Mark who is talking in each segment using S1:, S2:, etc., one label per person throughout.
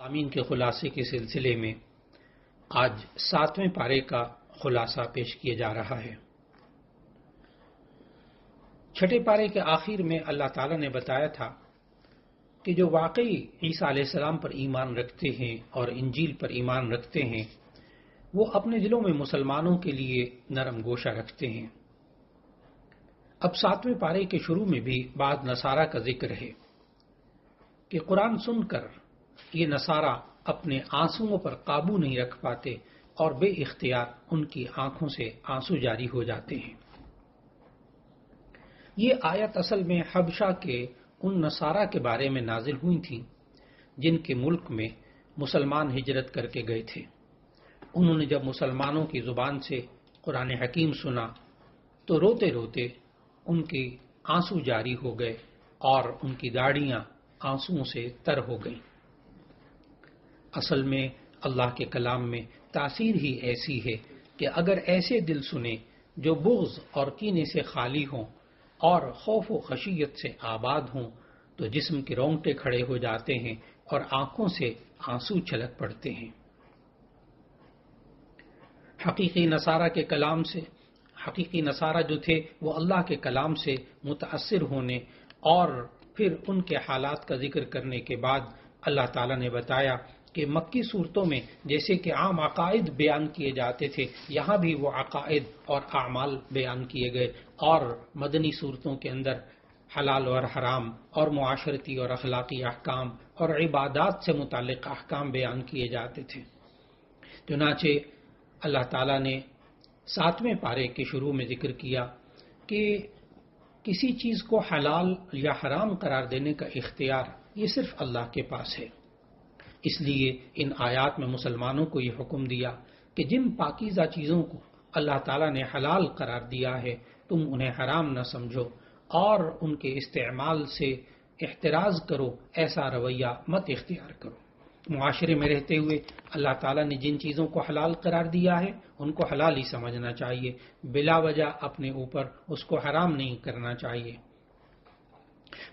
S1: آمین کے خلاصے کے سلسلے میں آج 7ویں پارے کا خلاصہ پیش کیا جا رہا ہے۔ 6 پارے کے آخر میں اللہ تعالیٰ نے بتایا تھا کہ جو واقعی عیسیٰ علیہ السلام پر ایمان رکھتے ہیں اور انجیل پر ایمان رکھتے ہیں وہ اپنے دلوں میں مسلمانوں کے لیے نرم گوشہ رکھتے ہیں۔ اب 7ویں پارے کے شروع میں بھی بعض نصارہ کا ذکر ہے کہ قرآن سن کر یہ نصارہ اپنے آنسوؤں پر قابو نہیں رکھ پاتے اور بے اختیار ان کی آنکھوں سے آنسو جاری ہو جاتے ہیں۔ یہ آیت اصل میں حبشہ کے ان نصارہ کے بارے میں نازل ہوئی تھی جن کے ملک میں مسلمان ہجرت کر کے گئے تھے۔ انہوں نے جب مسلمانوں کی زبان سے قرآن حکیم سنا تو روتے روتے ان کی آنسو جاری ہو گئے اور ان کی داڑیاں آنسوؤں سے تر ہو گئیں۔ اصل میں اللہ کے کلام میں تاثیر ہی ایسی ہے کہ اگر ایسے دل سنے جو بغض اور کینے سے خالی ہوں اور خوف و خشیت سے آباد ہوں تو جسم کے رونگٹے کھڑے ہو جاتے ہیں اور آنکھوں سے آنسو چھلک پڑتے ہیں۔ حقیقی نصارہ جو تھے وہ اللہ کے کلام سے متاثر ہونے اور پھر ان کے حالات کا ذکر کرنے کے بعد اللہ تعالیٰ نے بتایا کہ مکی صورتوں میں جیسے کہ عام عقائد بیان کیے جاتے تھے یہاں بھی وہ عقائد اور اعمال بیان کیے گئے، اور مدنی صورتوں کے اندر حلال اور حرام اور معاشرتی اور اخلاقی احکام اور عبادات سے متعلق احکام بیان کیے جاتے تھے۔ چنانچہ اللہ تعالیٰ نے 7ویں پارے کے شروع میں ذکر کیا کہ کسی چیز کو حلال یا حرام قرار دینے کا اختیار یہ صرف اللہ کے پاس ہے۔ اس لیے ان آیات میں مسلمانوں کو یہ حکم دیا کہ جن پاکیزہ چیزوں کو اللہ تعالیٰ نے حلال قرار دیا ہے تم انہیں حرام نہ سمجھو اور ان کے استعمال سے احتراز کرو، ایسا رویہ مت اختیار کرو۔ معاشرے میں رہتے ہوئے اللہ تعالیٰ نے جن چیزوں کو حلال قرار دیا ہے ان کو حلال ہی سمجھنا چاہیے، بلا وجہ اپنے اوپر اس کو حرام نہیں کرنا چاہیے۔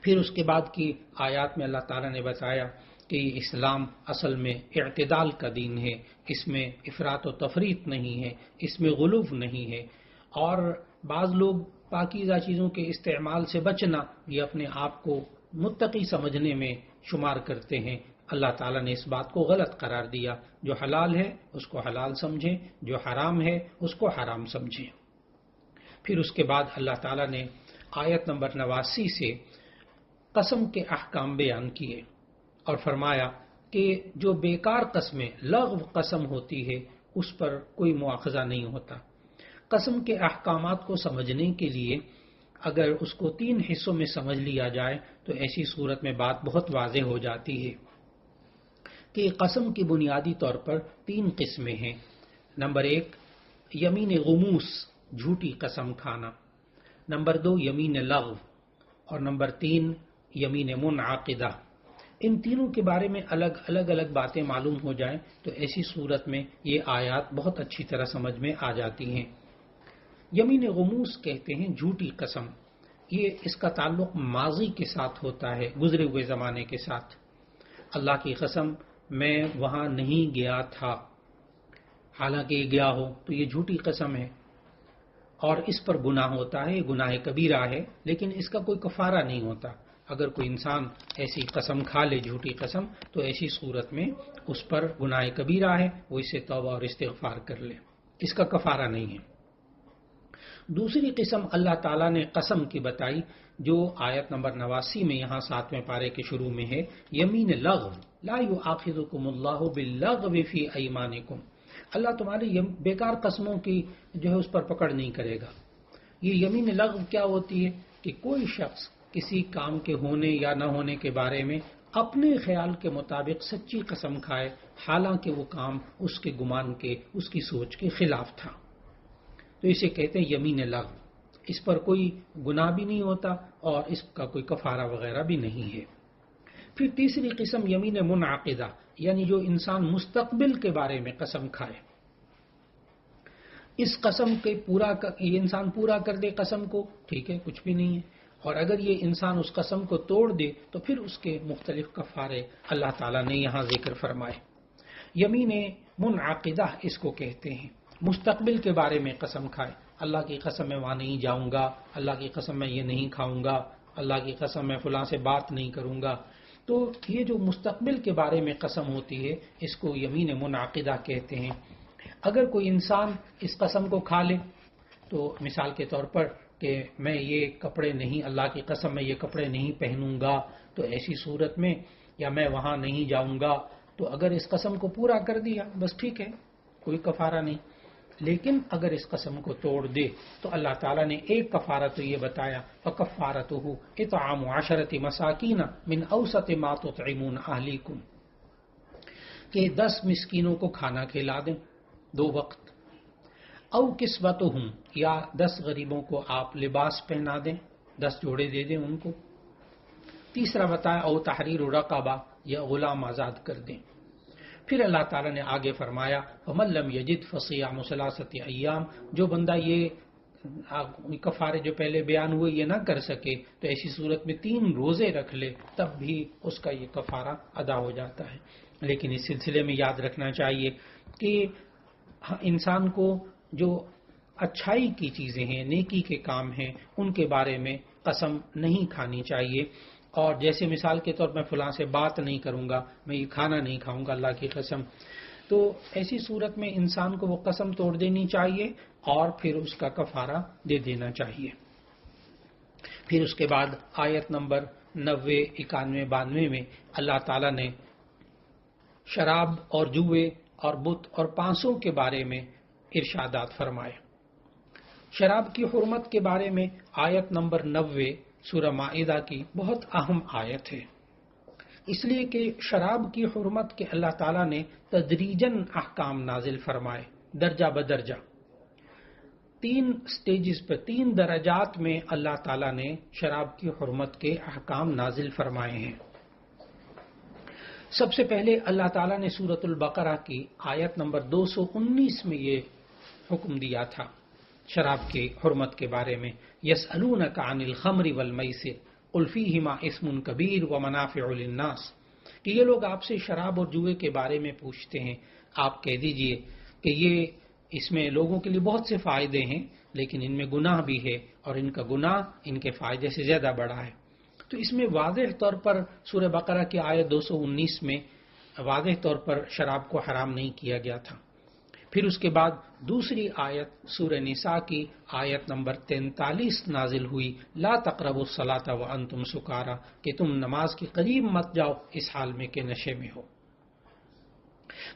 S1: پھر اس کے بعد کی آیات میں اللہ تعالیٰ نے بتایا کہ اسلام اصل میں اعتدال کا دین ہے، اس میں افراط و تفریط نہیں ہے، اس میں غلو نہیں ہے، اور بعض لوگ پاکیزہ چیزوں کے استعمال سے بچنا یہ اپنے آپ کو متقی سمجھنے میں شمار کرتے ہیں۔ اللہ تعالیٰ نے اس بات کو غلط قرار دیا، جو حلال ہے اس کو حلال سمجھیں، جو حرام ہے اس کو حرام سمجھیں۔ پھر اس کے بعد اللہ تعالیٰ نے آیت نمبر 89 سے قسم کے احکام بیان کیے اور فرمایا کہ جو بیکار قسمیں لغو قسم ہوتی ہے اس پر کوئی مواخذہ نہیں ہوتا۔ قسم کے احکامات کو سمجھنے کے لیے اگر اس کو 3 حصوں میں سمجھ لیا جائے تو ایسی صورت میں بات بہت واضح ہو جاتی ہے کہ قسم کی بنیادی طور پر 3 قسمیں ہیں۔ نمبر 1 یمین غموس، جھوٹی قسم کھانا، نمبر 2 یمین لغو، اور نمبر 3 یمین منعقدہ۔ ان تینوں کے بارے میں الگ باتیں معلوم ہو جائیں تو ایسی صورت میں یہ آیات بہت اچھی طرح سمجھ میں آ جاتی ہیں۔ یمین غموس کہتے ہیں جھوٹی قسم، یہ اس کا تعلق ماضی کے ساتھ ہوتا ہے، گزرے ہوئے زمانے کے ساتھ۔ اللہ کی قسم میں وہاں نہیں گیا تھا، حالانکہ یہ گیا ہو تو یہ جھوٹی قسم ہے اور اس پر گناہ ہوتا ہے، یہ گناہ کبیرہ ہے، لیکن اس کا کوئی کفارہ نہیں ہوتا۔ اگر کوئی انسان ایسی قسم کھا لے، جھوٹی قسم، تو ایسی صورت میں اس پر گناہ کبیرہ ہے، وہ اسے توبہ اور استغفار کر لے، اس کا کفارہ نہیں ہے۔ دوسری قسم اللہ تعالیٰ نے قسم کی بتائی جو آیت نمبر 89 میں یہاں 7ویں پارے کے شروع میں ہے، یمین لغو لا یؤاخذکم اللہ باللغو فی ایمانکم، اللہ تمہاری بیکار قسموں کی جو ہے اس پر پکڑ نہیں کرے گا۔ یہ یمین لغو کیا ہوتی ہے کہ کوئی شخص کسی کام کے ہونے یا نہ ہونے کے بارے میں اپنے خیال کے مطابق سچی قسم کھائے، حالانکہ وہ کام اس کے گمان کے، اس کی سوچ کے خلاف تھا، تو اسے کہتے ہیں یمین لغو۔ اس پر کوئی گناہ بھی نہیں ہوتا اور اس کا کوئی کفارہ وغیرہ بھی نہیں ہے۔ پھر تیسری قسم یمین منعقدہ، یعنی جو انسان مستقبل کے بارے میں قسم کھائے، اس قسم کے یہ انسان پورا کر دے قسم کو، ٹھیک ہے، کچھ بھی نہیں ہے، اور اگر یہ انسان اس قسم کو توڑ دے تو پھر اس کے مختلف کفارے اللہ تعالیٰ نے یہاں ذکر فرمائے۔ یمین منعقدہ اس کو کہتے ہیں، مستقبل کے بارے میں قسم کھائے، اللہ کی قسم میں وہاں نہیں جاؤں گا، اللہ کی قسم میں یہ نہیں کھاؤں گا، اللہ کی قسم میں فلاں سے بات نہیں کروں گا۔ تو یہ جو مستقبل کے بارے میں قسم ہوتی ہے اس کو یمین منعقدہ کہتے ہیں۔ اگر کوئی انسان اس قسم کو کھا لے تو مثال کے طور پر کہ میں یہ کپڑے نہیں، اللہ کی قسم میں یہ کپڑے نہیں پہنوں گا، تو ایسی صورت میں یا میں وہاں نہیں جاؤں گا، تو اگر اس قسم کو پورا کر دیا بس ٹھیک ہے، کوئی کفارہ نہیں۔ لیکن اگر اس قسم کو توڑ دے تو اللہ تعالیٰ نے ایک کفارہ تو یہ بتایا، فَكَفَّارَتُهُ إِطْعَامُ عَشَرَةِ مَسَاكِينَ مِنْ أَوْسَطِ مَا تُطْعِمُونَ أَهْلِيكُمْ، کہ 10 مسکینوں کو کھانا کھلا دیں 2 وقت، او کسوتہم، یا 10 غریبوں کو آپ لباس پہنا دیں، 10 جوڑے دے دیں ان کو۔ تیسرا بتایا او تحریر رقبہ، یا غلام آزاد کر دیں۔ پھر اللہ تعالیٰ نے آگے فرمایا فَمَن لَّمْ يَجِدْ فَصِيَامُ 3 ایام، جو بندہ یہ کفارے جو پہلے بیان ہوئے یہ نہ کر سکے تو ایسی صورت میں 3 روزے رکھ لے، تب بھی اس کا یہ کفارہ ادا ہو جاتا ہے۔ لیکن اس سلسلے میں یاد رکھنا چاہیے کہ انسان کو جو اچھائی کی چیزیں ہیں، نیکی کے کام ہیں، ان کے بارے میں قسم نہیں کھانی چاہیے۔ اور جیسے مثال کے طور میں فلاں سے بات نہیں کروں گا، میں یہ کھانا نہیں کھاؤں گا اللہ کی قسم، تو ایسی صورت میں انسان کو وہ قسم توڑ دینی چاہیے اور پھر اس کا کفارہ دے دینا چاہیے۔ پھر اس کے بعد آیت نمبر 90، 91، 92 میں اللہ تعالیٰ نے شراب اور جوئے اور بت اور پانسوں کے بارے میں ارشادات فرمائے۔ شراب کی حرمت کے بارے میں آیت نمبر 90 سورہ مائدہ کی بہت اہم آیت ہے، اس لیے کہ شراب کی حرمت کے اللہ تعالیٰ نے تدریجاً احکام نازل فرمائے، درجہ بدرجہ 3 سٹیجز پہ، 3 درجات میں اللہ تعالیٰ نے شراب کی حرمت کے احکام نازل فرمائے ہیں۔ سب سے پہلے اللہ تعالیٰ نے سورۃ البقرہ کی آیت نمبر 219 میں یہ حکم دیا تھا شراب کی حرمت کے بارے میں، یسألونک عن الخمر والمیسر قل فیہما اسم کبیر ومنافع للناس، کہ یہ لوگ آپ سے شراب اور جوئے کے بارے میں پوچھتے ہیں، آپ کہہ دیجئے کہ یہ اس میں لوگوں کے لیے بہت سے فائدے ہیں لیکن ان میں گناہ بھی ہے اور ان کا گناہ ان کے فائدے سے زیادہ بڑا ہے۔ تو اس میں واضح طور پر سورہ بقرہ کی آیت 219 میں واضح طور پر شراب کو حرام نہیں کیا گیا تھا۔ پھر اس کے بعد دوسری آیت سورہ نساء کی آیت نمبر 43 نازل ہوئی، لا تقربوا الصلاۃ وانتم سکارى، کہ تم نماز کے قریب مت جاؤ اس حال میں کہ نشے میں ہو۔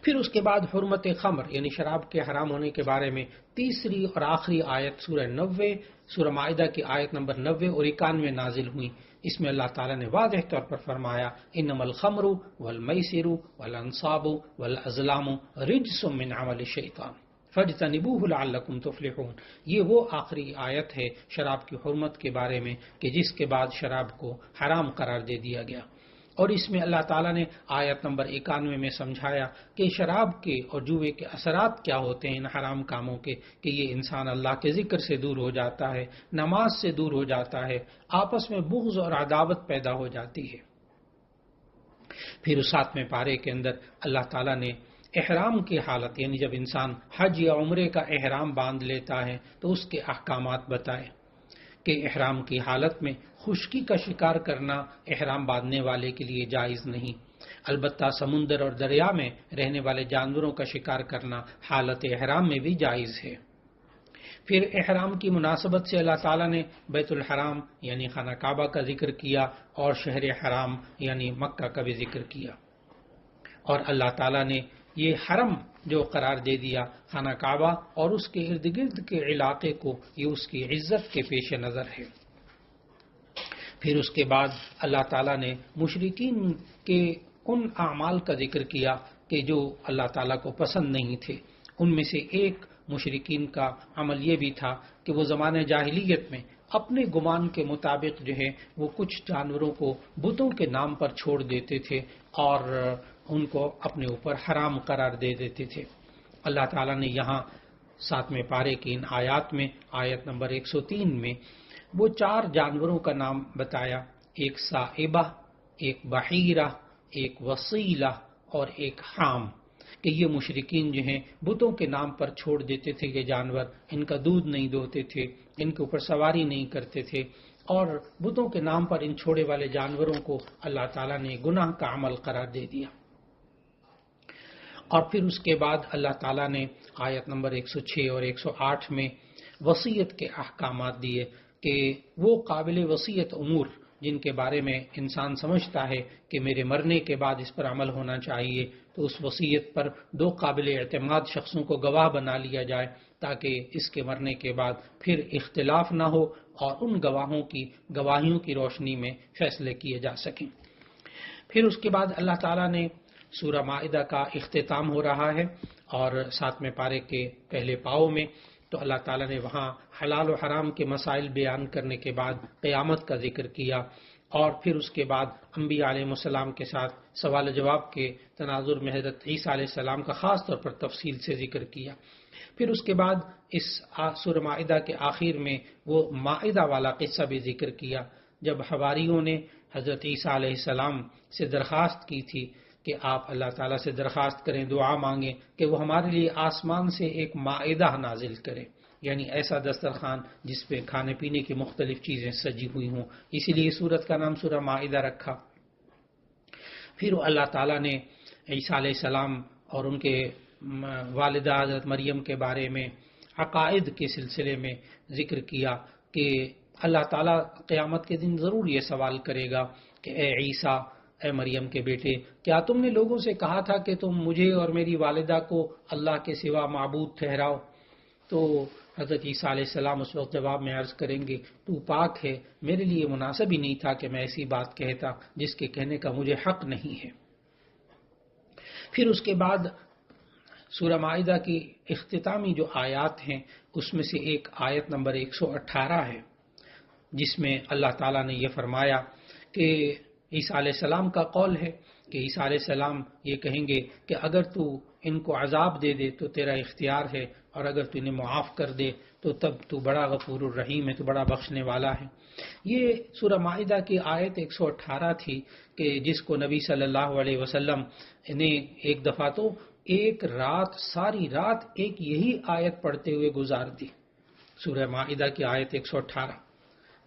S1: پھر اس کے بعد حرمت خمر یعنی شراب کے حرام ہونے کے بارے میں تیسری اور آخری آیت سورہ 90 سورہ مائدہ کی آیت نمبر 90 اور 91 نازل ہوئی۔ اس میں اللہ تعالیٰ نے واضح طور پر فرمایا انما الخمر والمیسر والانصاب والازلام رجس من عمل الشیطان فاجتنبوه لعلکم تفلحون۔ یہ وہ آخری آیت ہے شراب کی حرمت کے بارے میں کہ جس کے بعد شراب کو حرام قرار دے دیا گیا، اور اس میں اللہ تعالیٰ نے آیت نمبر 91 میں سمجھایا کہ شراب کے اور جوئے کے اثرات کیا ہوتے ہیں ان حرام کاموں کے، کہ یہ انسان اللہ کے ذکر سے دور ہو جاتا ہے، نماز سے دور ہو جاتا ہے، آپس میں بغض اور عداوت پیدا ہو جاتی ہے۔ پھر اس 7ویں پارے کے اندر اللہ تعالیٰ نے احرام کی حالت یعنی جب انسان حج یا عمرے کا احرام باندھ لیتا ہے تو اس کے احکامات بتائے کہ احرام کی حالت میں خشکی کا شکار کرنا احرام باندھنے والے کے لیے جائز نہیں، البتہ سمندر اور دریا میں رہنے والے جانوروں کا شکار کرنا حالت احرام میں بھی جائز ہے۔ پھر احرام کی مناسبت سے اللہ تعالیٰ نے بیت الحرام یعنی خانہ کعبہ کا ذکر کیا اور شہر حرام یعنی مکہ کا بھی ذکر کیا، اور اللہ تعالیٰ نے یہ حرم جو قرار دے دیا خانہ کعبہ اور اس کے ارد گرد کے علاقے کو، یہ اس کی عزت کے پیش نظر ہے۔ پھر اس کے بعد اللہ تعالیٰ نے مشرکین کے ان اعمال کا ذکر کیا کہ جو اللہ تعالیٰ کو پسند نہیں تھے۔ ان میں سے ایک مشرکین کا عمل یہ بھی تھا کہ وہ زمانہ جاہلیت میں اپنے گمان کے مطابق جو ہے وہ کچھ جانوروں کو بتوں کے نام پر چھوڑ دیتے تھے اور ان کو اپنے اوپر حرام قرار دے دیتے تھے۔ اللہ تعالیٰ نے یہاں 7ویں پارے کی ان آیات میں آیت نمبر 103 میں وہ 4 جانوروں کا نام بتایا، ایک صائبہ، ایک بحیرہ، ایک وصیلہ اور ایک حام، کہ یہ مشرکین جو ہیں بتوں کے نام پر چھوڑ دیتے تھے یہ جانور، ان کا دودھ نہیں دوتے تھے، ان کے اوپر سواری نہیں کرتے تھے، اور بتوں کے نام پر ان چھوڑے والے جانوروں کو اللہ تعالیٰ نے گناہ کا عمل قرار دے دیا۔ اور پھر اس کے بعد اللہ تعالیٰ نے آیت نمبر 106 اور 108 میں وصیت کے احکامات دیے کہ وہ قابل وصیت امور جن کے بارے میں انسان سمجھتا ہے کہ میرے مرنے کے بعد اس پر عمل ہونا چاہیے، تو اس وصیت پر 2 قابل اعتماد شخصوں کو گواہ بنا لیا جائے تاکہ اس کے مرنے کے بعد پھر اختلاف نہ ہو اور ان گواہوں کی گواہیوں کی روشنی میں فیصلے کیے جا سکیں۔ پھر اس کے بعد اللہ تعالیٰ نے سورہ مائدہ کا اختتام ہو رہا ہے، اور 7ویں پارے کے پہلے پاؤں میں تو اللہ تعالیٰ نے وہاں حلال و حرام کے مسائل بیان کرنے کے بعد قیامت کا ذکر کیا، اور پھر اس کے بعد انبیاء علیہ السلام کے ساتھ سوال جواب کے تناظر میں حضرت عیسیٰ علیہ السلام کا خاص طور پر تفصیل سے ذکر کیا۔ پھر اس کے بعد اس سورہ مائدہ کے آخر میں وہ مائدہ والا قصہ بھی ذکر کیا، جب حواریوں نے حضرت عیسیٰ علیہ السلام سے درخواست کی تھی کہ آپ اللہ تعالیٰ سے درخواست کریں، دعا مانگیں کہ وہ ہمارے لیے آسمان سے ایک مائدہ نازل کرے، یعنی ایسا دسترخوان جس پہ کھانے پینے کی مختلف چیزیں سجی ہوئی ہوں، اسی لیے سورت کا نام سورہ مائدہ رکھا۔ پھر اللہ تعالیٰ نے عیسیٰ علیہ السلام اور ان کے والدہ حضرت مریم کے بارے میں عقائد کے سلسلے میں ذکر کیا کہ اللہ تعالیٰ قیامت کے دن ضرور یہ سوال کرے گا کہ اے عیسیٰ، اے مریم کے بیٹے، کیا تم نے لوگوں سے کہا تھا کہ تم مجھے اور میری والدہ کو اللہ کے سوا معبود ٹھہراؤ؟ تو حضرت عیسیٰ علیہ السلام اس وقت جواب میں عرض کریں گے تو پاک ہے، میرے لیے مناسب ہی نہیں تھا کہ میں ایسی بات کہتا جس کے کہنے کا مجھے حق نہیں ہے۔ پھر اس کے بعد سورہ مائدہ کی اختتامی جو آیات ہیں اس میں سے ایک آیت نمبر 118 ہے، جس میں اللہ تعالیٰ نے یہ فرمایا کہ عیسیٰ علیہ السلام کا قول ہے کہ عیسیٰ علیہ السلام یہ کہیں گے کہ اگر تو ان کو عذاب دے دے تو تیرا اختیار ہے، اور اگر تو انہیں معاف کر دے تو تب تو بڑا غفور الرحیم ہے، تو بڑا بخشنے والا ہے۔ یہ سورہ مائدہ کی آیت 118 تھی کہ جس کو نبی صلی اللہ علیہ وسلم نے ایک دفعہ تو ایک رات، ساری رات ایک یہی آیت پڑھتے ہوئے گزار دی۔ سورہ مائدہ کی آیت 118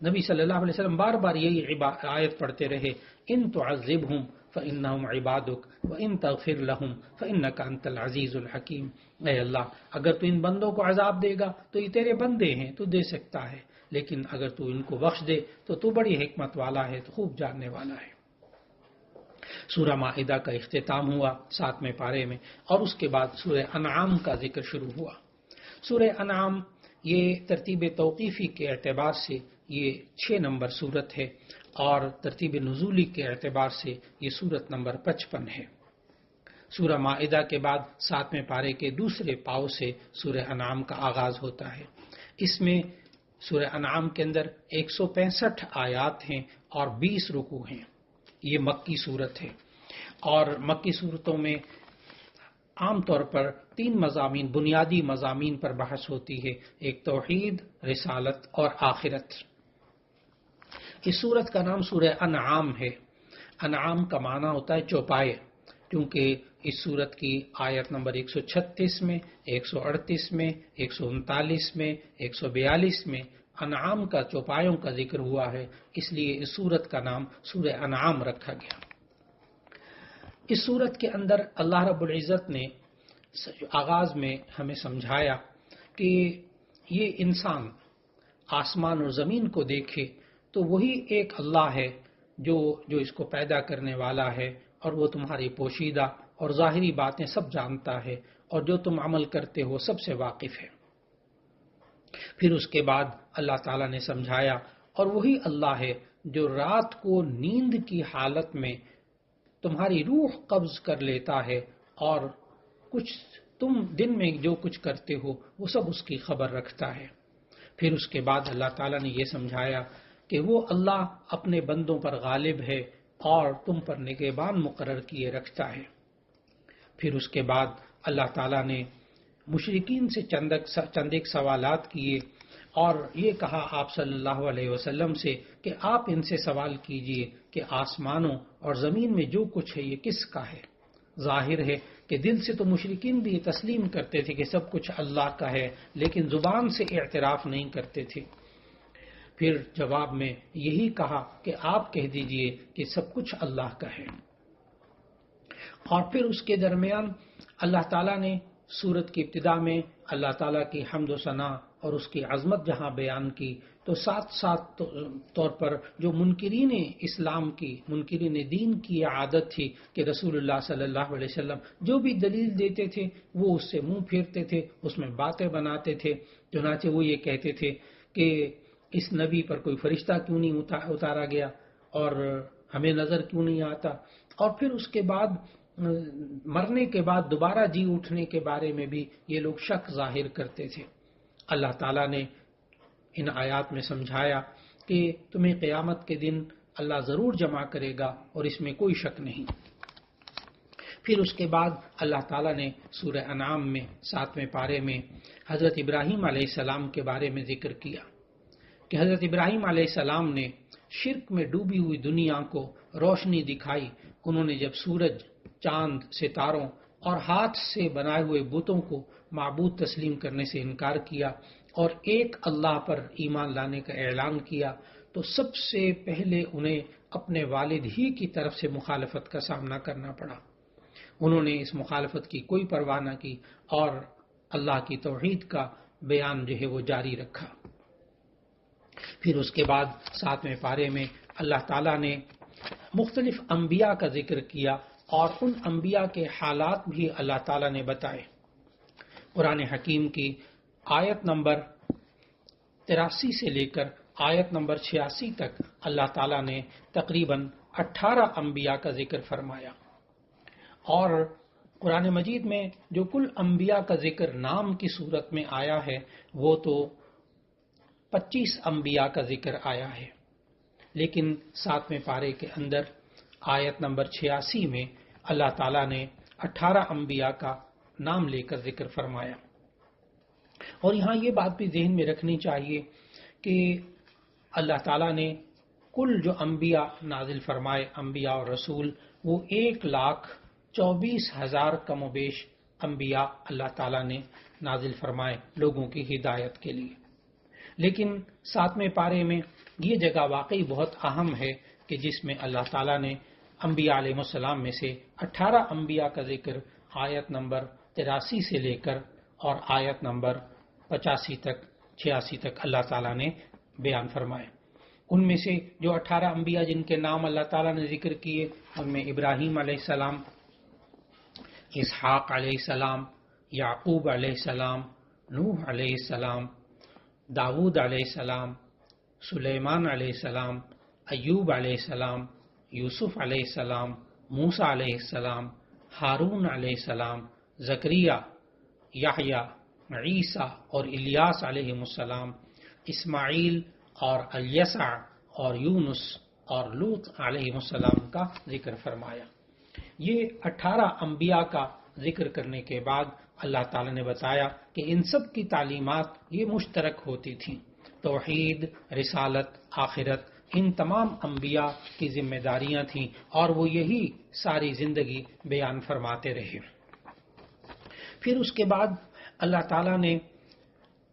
S1: نبی صلی اللہ علیہ وسلم بار بار یہی آیت پڑھتے رہے، ان تعذبہم فإنہم عبادک وإن تغفر لہم فإنک انت العزیز الحکیم۔ اے اللہ، اگر تو ان بندوں کو عذاب دے گا تو یہ تیرے بندے ہیں، تو دے سکتا ہے، لیکن اگر تو ان کو بخش دے تو تو بڑی حکمت والا ہے، تو خوب جاننے والا ہے۔ سورہ مائدہ کا اختتام ہوا 7ویں پارے میں، اور اس کے بعد سورہ انعام کا ذکر شروع ہوا۔ سورہ انعام یہ ترتیب توقیفی کے اعتبار سے یہ 6 نمبر سورت ہے، اور ترتیب نزولی کے اعتبار سے یہ سورت نمبر 55 ہے۔ سورہ مائدہ کے بعد 7ویں پارے کے دوسرے پاؤ سے سورہ انعام کا آغاز ہوتا ہے۔ اس میں سورہ انعام کے اندر 165 آیات ہیں اور 20 رکوع ہیں۔ یہ مکی صورت ہے، اور مکی صورتوں میں عام طور پر 3 مضامین، بنیادی مضامین پر بحث ہوتی ہے، ایک توحید، رسالت اور آخرت۔ اس صورت کا نام سورہ انعام ہے۔ انعام کا معنی ہوتا ہے چوپائے، کیونکہ اس صورت کی آیت نمبر 136 میں، 138 میں، 139 میں، 142 میں انعام کا چوپایوں کا ذکر ہوا ہے، اس لیے اس صورت کا نام سورہ انعام رکھا گیا۔ اس صورت کے اندر اللہ رب العزت نے آغاز میں ہمیں سمجھایا کہ یہ انسان آسمان اور زمین کو دیکھے تو وہی ایک اللہ ہے جو اس کو پیدا کرنے والا ہے، اور وہ تمہاری پوشیدہ اور ظاہری باتیں سب جانتا ہے، اور جو تم عمل کرتے ہو سب سے واقف ہے۔ پھر اس کے بعد اللہ تعالیٰ نے سمجھایا اور وہی اللہ ہے جو رات کو نیند کی حالت میں تمہاری روح قبض کر لیتا ہے، اور کچھ تم دن میں جو کچھ کرتے ہو وہ سب اس کی خبر رکھتا ہے۔ پھر اس کے بعد اللہ تعالیٰ نے یہ سمجھایا کہ وہ اللہ اپنے بندوں پر غالب ہے اور تم پر نگہبان مقرر کیے رکھتا ہے۔ پھر اس کے بعد اللہ تعالیٰ نے مشرکین سے چند ایک سوالات کیے، اور یہ کہا آپ صلی اللہ علیہ وسلم سے کہ آپ ان سے سوال کیجئے کہ آسمانوں اور زمین میں جو کچھ ہے یہ کس کا ہے؟ ظاہر ہے کہ دل سے تو مشرکین بھی یہ تسلیم کرتے تھے کہ سب کچھ اللہ کا ہے، لیکن زبان سے اعتراف نہیں کرتے تھے۔ پھر جواب میں یہی کہا کہ آپ کہہ دیجئے کہ سب کچھ اللہ کا ہے۔ اور پھر اس کے درمیان اللہ تعالیٰ نے سورت کی ابتدا میں اللہ تعالیٰ کی حمد و ثنا اور اس کی عظمت جہاں بیان کی، تو ساتھ ساتھ طور پر جو منکرین اسلام کی، منکرین دین کی عادت تھی کہ رسول اللہ صلی اللہ علیہ وسلم جو بھی دلیل دیتے تھے وہ اس سے منہ پھیرتے تھے، اس میں باتیں بناتے تھے۔ چنانچہ وہ یہ کہتے تھے کہ اس نبی پر کوئی فرشتہ کیوں نہیں اتارا گیا اور ہمیں نظر کیوں نہیں آتا، اور پھر اس کے بعد مرنے کے بعد دوبارہ جی اٹھنے کے بارے میں بھی یہ لوگ شک ظاہر کرتے تھے۔ اللہ تعالیٰ نے ان آیات میں سمجھایا کہ تمہیں قیامت کے دن اللہ ضرور جمع کرے گا اور اس میں کوئی شک نہیں۔ پھر اس کے بعد اللہ تعالیٰ نے سورہ انعام میں 7ویں پارے میں حضرت ابراہیم علیہ السلام کے بارے میں ذکر کیا کہ حضرت ابراہیم علیہ السلام نے شرک میں ڈوبی ہوئی دنیا کو روشنی دکھائی۔ انہوں نے جب سورج، چاند، ستاروں اور ہاتھ سے بنائے ہوئے بتوں کو معبود تسلیم کرنے سے انکار کیا اور ایک اللہ پر ایمان لانے کا اعلان کیا، تو سب سے پہلے انہیں اپنے والد ہی کی طرف سے مخالفت کا سامنا کرنا پڑا۔ انہوں نے اس مخالفت کی کوئی پرواہ نہ کی اور اللہ کی توحید کا بیان جو ہے وہ جاری رکھا۔ پھر اس کے بعد 7ویں پارے میں اللہ تعالیٰ نے مختلف انبیاء کا ذکر کیا اور ان انبیاء کے حالات بھی اللہ تعالیٰ نے بتائے۔ قرآن حکیم کی آیت نمبر 83 سے لے کر آیت نمبر 86 تک اللہ تعالیٰ نے تقریباً 18 انبیاء کا ذکر فرمایا، اور قرآن مجید میں جو کل انبیاء کا ذکر نام کی صورت میں آیا ہے وہ تو 25 انبیاء کا ذکر آیا ہے، لیکن 7ویں پارے کے اندر آیت نمبر 86 میں اللہ تعالیٰ نے 18 انبیاء کا نام لے کر ذکر فرمایا۔ اور یہاں یہ بات بھی ذہن میں رکھنی چاہیے کہ اللہ تعالیٰ نے کل جو انبیاء نازل فرمائے، انبیاء اور رسول، وہ 1,24,000 کم و بیش انبیاء اللہ تعالیٰ نے نازل فرمائے لوگوں کی ہدایت کے لیے۔ لیکن 7ویں پارے میں یہ جگہ واقعی بہت اہم ہے کہ جس میں اللہ تعالیٰ نے انبیاء علیہ السلام میں سے 18 انبیاء کا ذکر آیت نمبر 83 سے لے کر اور آیت نمبر 86 تک اللہ تعالیٰ نے بیان فرمائے۔ ان میں سے جو 18 انبیاء جن کے نام اللہ تعالیٰ نے ذکر کیے، ان میں ابراہیم علیہ السلام، اسحاق علیہ السلام، یعقوب علیہ السلام، نوح علیہ السلام، داود علیہ السلام، سلیمان علیہ السلام، ایوب علیہ السلام، یوسف علیہ السلام، موسیٰ علیہ السلام، ہارون علیہ السلام، زکریا، یحییٰ، عیسیٰ اور الیاس علیہ السلام، اسماعیل اور الیسع اور یونس اور لوط علیہ السلام کا ذکر فرمایا۔ یہ 18 انبیاء کا ذکر کرنے کے بعد اللہ تعالیٰ نے بتایا کہ ان سب کی تعلیمات یہ مشترک ہوتی تھیں۔ توحید، رسالت، آخرت، ان تمام انبیاء کی ذمہ داریاں تھیں اور وہ یہی ساری زندگی بیان فرماتے رہے۔ پھر اس کے بعد اللہ تعالیٰ نے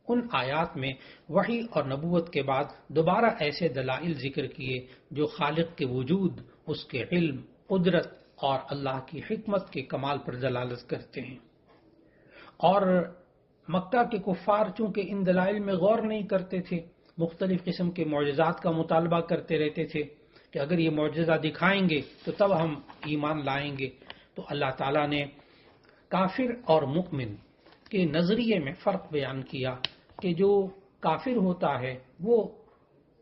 S1: ان آیات میں وحی اور نبوت کے بعد دوبارہ ایسے دلائل ذکر کیے جو خالق کے وجود، اس کے علم، قدرت اور اللہ کی حکمت کے کمال پر دلالت کرتے ہیں۔ اور مکہ کے کفار چونکہ ان دلائل میں غور نہیں کرتے تھے، مختلف قسم کے معجزات کا مطالبہ کرتے رہتے تھے کہ اگر یہ معجزہ دکھائیں گے تو تب ہم ایمان لائیں گے، تو اللہ تعالیٰ نے کافر اور مؤمن کے نظریے میں فرق بیان کیا کہ جو کافر ہوتا ہے وہ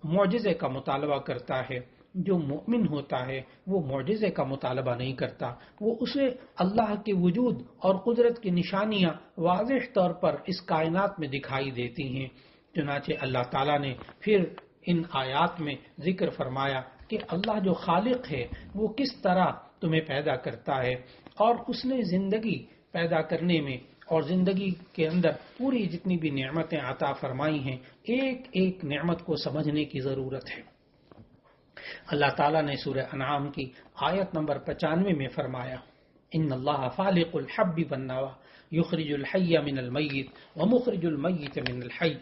S1: معجزے کا مطالبہ کرتا ہے، جو مؤمن ہوتا ہے وہ معجزے کا مطالبہ نہیں کرتا، وہ اسے اللہ کے وجود اور قدرت کی نشانیاں واضح طور پر اس کائنات میں دکھائی دیتی ہیں۔ چنانچہ اللہ تعالیٰ نے پھر ان آیات میں ذکر فرمایا کہ اللہ جو خالق ہے وہ کس طرح تمہیں پیدا کرتا ہے، اور اس نے زندگی پیدا کرنے میں اور زندگی کے اندر پوری جتنی بھی نعمتیں عطا فرمائی ہیں، ایک ایک نعمت کو سمجھنے کی ضرورت ہے۔ اللہ تعالیٰ نے سورہ انعام کی آیت نمبر 95 میں فرمایا، ان اللہ فالق الحب والنوى یخرج الحی من المیت ومخرج المیت من الحی،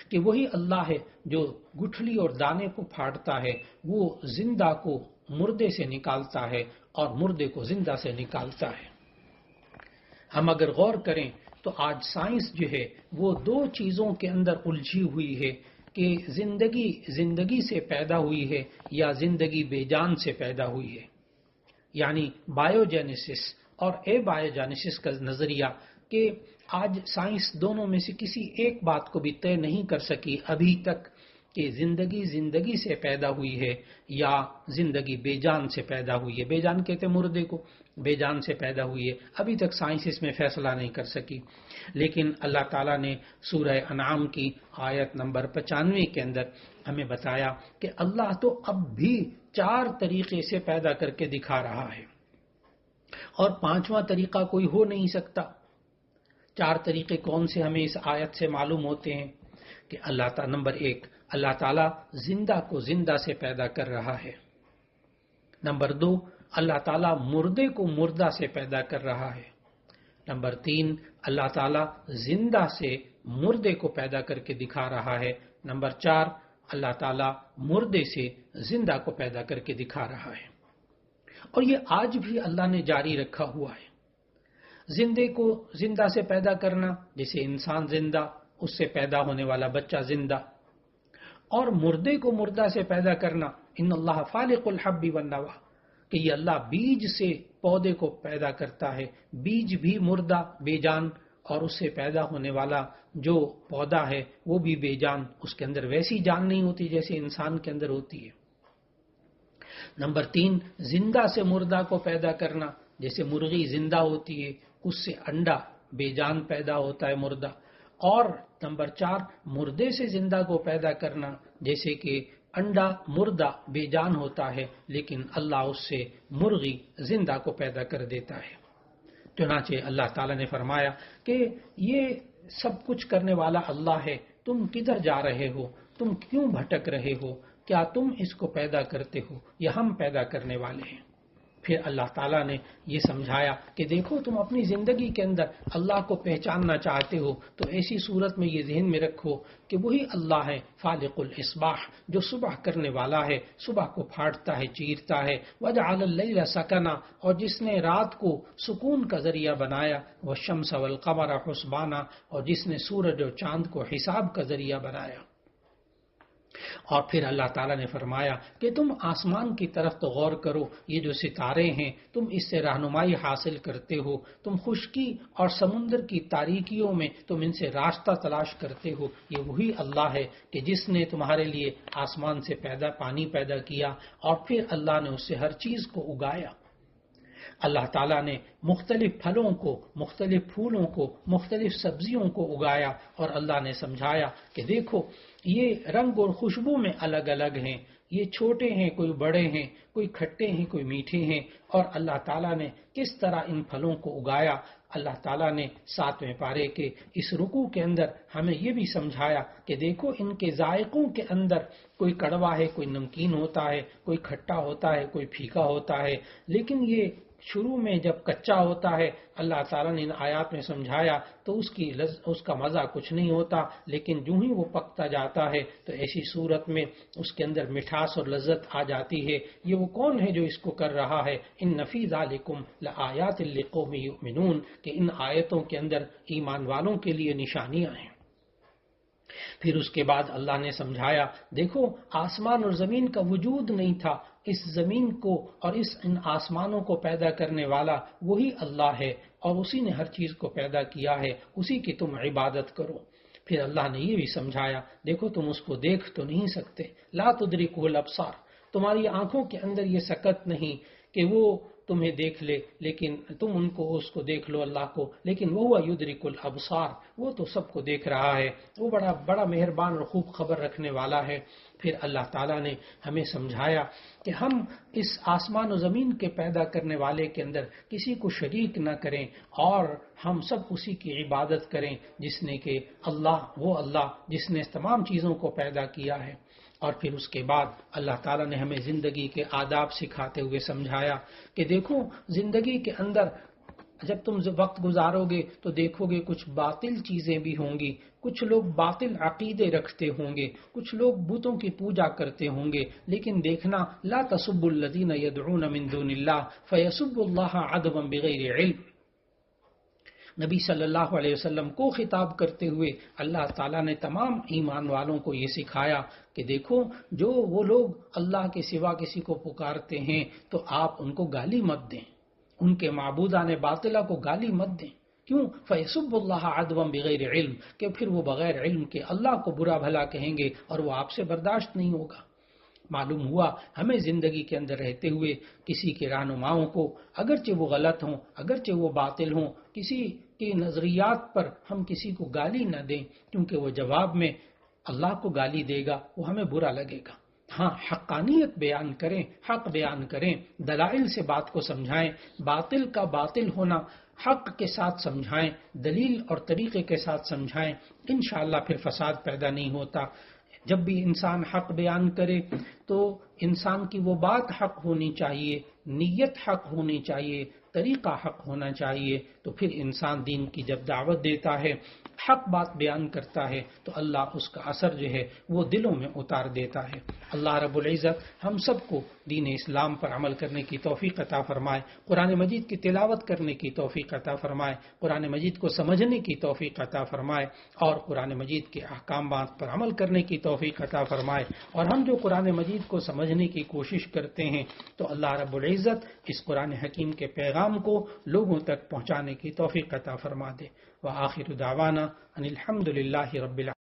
S1: کہ وہی اللہ ہے جو گٹھلی اور دانے کو پھاڑتا ہے، وہ زندہ کو مردے سے نکالتا ہے اور مردے کو زندہ سے نکالتا ہے۔ ہم اگر غور کریں تو آج سائنس جو ہے وہ دو چیزوں کے اندر الجھی ہوئی ہے کہ زندگی سے پیدا ہوئی ہے یا زندگی بے جان سے پیدا ہوئی ہے، یعنی بایوجینیسس اور اے بایوجینیسس کا نظریہ، کہ آج سائنس دونوں میں سے کسی ایک بات کو بھی طے نہیں کر سکی ابھی تک کہ زندگی سے پیدا ہوئی ہے یا زندگی بے جان سے پیدا ہوئی ہے۔ بے جان کہتے مردے کو، بے جان سے پیدا ہوئی ہے، ابھی تک سائنس اس میں فیصلہ نہیں کر سکی۔ لیکن اللہ تعالیٰ نے سورہ انعام کی آیت نمبر 95 کے اندر ہمیں بتایا کہ اللہ تو اب بھی 4 طریقے سے پیدا کر کے دکھا رہا ہے، اور 5واں طریقہ کوئی ہو نہیں سکتا۔ 4 طریقے کون سے ہمیں اس آیت سے معلوم ہوتے ہیں کہ نمبر 1، اللہ تعالیٰ زندہ کو زندہ سے پیدا کر رہا ہے۔ نمبر 2، اللہ تعالیٰ مردے کو مردہ سے پیدا کر رہا ہے۔ نمبر 3، اللہ تعالیٰ زندہ سے مردے کو پیدا کر کے دکھا رہا ہے۔ نمبر 4، اللہ تعالیٰ مردے سے زندہ کو پیدا کر کے دکھا رہا ہے۔ اور یہ آج بھی اللہ نے جاری رکھا ہوا ہے۔ زندے کو زندہ سے پیدا کرنا، جیسے انسان زندہ، اس سے پیدا ہونے والا بچہ زندہ، اور مردے کو مردہ سے پیدا کرنا، ان اللہ فالق الحب والنوى، کہ یہ اللہ بیج سے پودے کو پیدا کرتا ہے، بیج بھی مردہ بے جان، اور اس سے پیدا ہونے والا جو پودا ہے وہ بھی بے جان، اس کے اندر ویسی جان نہیں ہوتی جیسے انسان کے اندر ہوتی ہے۔ نمبر 3، زندہ سے مردہ کو پیدا کرنا، جیسے مرغی زندہ ہوتی ہے، اس سے انڈا بے جان پیدا ہوتا ہے مردہ۔ اور نمبر 4، مردے سے زندہ کو پیدا کرنا، جیسے کہ انڈا مردہ بے جان ہوتا ہے لیکن اللہ اس سے مرغی زندہ کو پیدا کر دیتا ہے۔ چنانچہ اللہ تعالیٰ نے فرمایا کہ یہ سب کچھ کرنے والا اللہ ہے، تم کدھر جا رہے ہو، تم کیوں بھٹک رہے ہو، کیا تم اس کو پیدا کرتے ہو یا ہم پیدا کرنے والے ہیں؟ پھر اللہ تعالیٰ نے یہ سمجھایا کہ دیکھو تم اپنی زندگی کے اندر اللہ کو پہچاننا چاہتے ہو تو ایسی صورت میں یہ ذہن میں رکھو کہ وہی اللہ ہے فالق الاصباح، جو صبح کرنے والا ہے، صبح کو پھاڑتا ہے، چیرتا ہے، وجعل اللیل سکنا، اور جس نے رات کو سکون کا ذریعہ بنایا، والشمس والقمر حسبانا، اور جس نے سورج اور چاند کو حساب کا ذریعہ بنایا۔ اور پھر اللہ تعالیٰ نے فرمایا کہ تم آسمان کی طرف تو غور کرو، یہ جو ستارے ہیں تم اس سے رہنمائی حاصل کرتے ہو، تم خشکی اور سمندر کی تاریکیوں میں تم ان سے راستہ تلاش کرتے ہو۔ یہ وہی اللہ ہے کہ جس نے تمہارے لیے آسمان سے پانی پیدا کیا اور پھر اللہ نے اس سے ہر چیز کو اگایا۔ اللہ تعالیٰ نے مختلف پھلوں کو، مختلف پھولوں کو، مختلف سبزیوں کو اگایا، اور اللہ نے سمجھایا کہ دیکھو یہ رنگ اور خوشبو میں الگ الگ ہیں، یہ چھوٹے ہیں، کوئی بڑے ہیں، کوئی کھٹے ہیں، کوئی میٹھے ہیں، اور اللہ تعالیٰ نے کس طرح ان پھلوں کو اگایا۔ اللہ تعالیٰ نے 7ویں پارے کے اس رکوع کے اندر ہمیں یہ بھی سمجھایا کہ دیکھو ان کے ذائقوں کے اندر کوئی کڑوا ہے، کوئی نمکین ہوتا ہے، کوئی کھٹا ہوتا ہے، کوئی پھیکا ہوتا ہے، لیکن یہ شروع میں جب کچا ہوتا ہے اللہ تعالیٰ نے ان آیات میں سمجھایا تو اس کا مزہ کچھ نہیں ہوتا، لیکن جو ہی وہ پکتا جاتا ہے تو ایسی صورت میں اس کے اندر مٹھاس اور لذت آ جاتی ہے۔ یہ وہ کون ہے جو اس کو کر رہا ہے؟ ان فی ذالکم لآیات لقوم یؤمنون، کہ ان آیتوں کے اندر ایمان والوں کے لیے نشانیاں ہیں۔ پھر اس کے بعد اللہ نے سمجھایا دیکھو آسمان اور زمین کا وجود نہیں تھا، اس زمین کو اور ان آسمانوں کو پیدا کرنے والا وہی اللہ ہے، اور اسی نے ہر چیز کو پیدا کیا ہے، اسی کی تم عبادت کرو۔ پھر اللہ نے یہ بھی سمجھایا دیکھو تم اس کو دیکھ تو نہیں سکتے، لا تدرکہ الابصار، تمہاری آنکھوں کے اندر یہ سکت نہیں کہ وہ تمہیں دیکھ لے لیکن تم ان کو اس کو دیکھ لو اللہ کو، لیکن وہ یدرک الابصار، وہ تو سب کو دیکھ رہا ہے، وہ بڑا بڑا مہربان اور خوب خبر رکھنے والا ہے۔ پھر اللہ تعالیٰ نے ہمیں سمجھایا کہ ہم اس آسمان و زمین کے پیدا کرنے والے کے اندر کسی کو شریک نہ کریں اور ہم سب اسی کی عبادت کریں جس نے کہ اللہ جس نے تمام چیزوں کو پیدا کیا ہے۔ اور پھر اس کے بعد اللہ تعالیٰ نے ہمیں زندگی کے آداب سکھاتے ہوئے سمجھایا کہ دیکھو زندگی کے اندر جب تم وقت گزارو گے تو دیکھو گے کچھ باطل چیزیں بھی ہوں گی، کچھ لوگ باطل عقیدے رکھتے ہوں گے، کچھ لوگ بتوں کی پوجا کرتے ہوں گے، لیکن دیکھنا لا تسبوا الذین یدعون من دون اللہ فیسبوا اللہ عدوا بغیر علم۔ نبی صلی اللہ علیہ وسلم کو خطاب کرتے ہوئے اللہ تعالیٰ نے تمام ایمان والوں کو یہ سکھایا کہ دیکھو جو وہ لوگ اللہ کے سوا کسی کو پکارتے ہیں تو آپ ان کو گالی مت دیں، ان کے معبودان باطلہ کو گالی مت دیں۔ کیوں؟ فَيَسُبُّ اللَّهَ عَدْوًا بِغَيْرِ عِلْمٍ، کہ پھر وہ بغیر علم کے اللہ کو برا بھلا کہیں گے اور وہ آپ سے برداشت نہیں ہوگا۔ معلوم ہوا ہمیں زندگی کے اندر رہتے ہوئے کسی کے رہنماؤں کو اگرچہ وہ غلط ہوں، اگرچہ وہ باطل ہوں، کسی کی نظریات پر ہم کسی کو گالی نہ دیں، کیونکہ وہ جواب میں اللہ کو گالی دے گا، وہ ہمیں برا لگے گا۔ ہاں، حقانیت بیان کریں، حق بیان کریں، دلائل سے بات کو سمجھائیں، باطل کا باطل ہونا حق کے ساتھ سمجھائیں، دلیل اور طریقے کے ساتھ سمجھائیں، انشاءاللہ پھر فساد پیدا نہیں ہوتا۔ جب بھی انسان حق بیان کرے تو انسان کی وہ بات حق ہونی چاہیے، نیت حق ہونی چاہیے، طریقہ حق ہونا چاہیے، تو پھر انسان دین کی جب دعوت دیتا ہے، حق بات بیان کرتا ہے تو اللہ اس کا اثر جو ہے وہ دلوں میں اتار دیتا ہے۔ اللہ رب العزت ہم سب کو دین اسلام پر عمل کرنے کی توفیق عطا فرمائے، قرآن مجید کی تلاوت کرنے کی توفیق عطا فرمائے، قرآن مجید کو سمجھنے کی توفیق عطا فرمائے اور قرآن مجید کے احکامات پر عمل کرنے کی توفیق عطا فرمائے۔ اور ہم جو قرآن مجید کو سمجھنے کی کوشش کرتے ہیں تو اللہ رب العزت اس قرآن حکیم کے پیغام کو لوگوں تک پہنچانے کی توفیق عطا فرما دے۔ وآخر دعوانا ان الحمد للہ رب العالمین۔